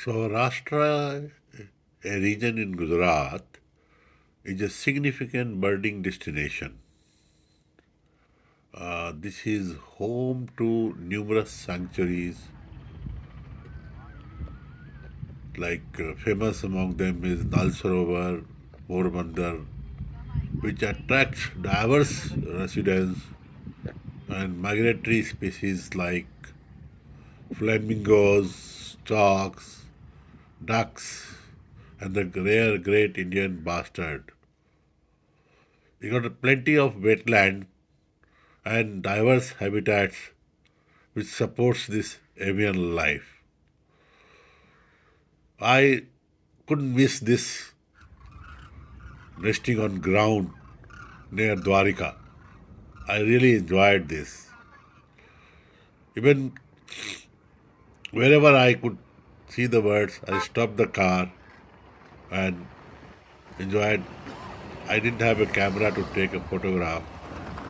Saurashtra, a region in Gujarat, is a significant birding destination. This is home to numerous sanctuaries, famous among them is Nal Sarovar, Porbandar, which attracts diverse residents and migratory species like flamingos, storks, ducks, and the rare great Indian bastard. We got plenty of wetland and diverse habitats which supports this avian life. I couldn't miss this resting on ground near Dwarika. I really enjoyed this. Even wherever I could see the birds, I stopped the car and enjoyed. I didn't have a camera to take a photograph,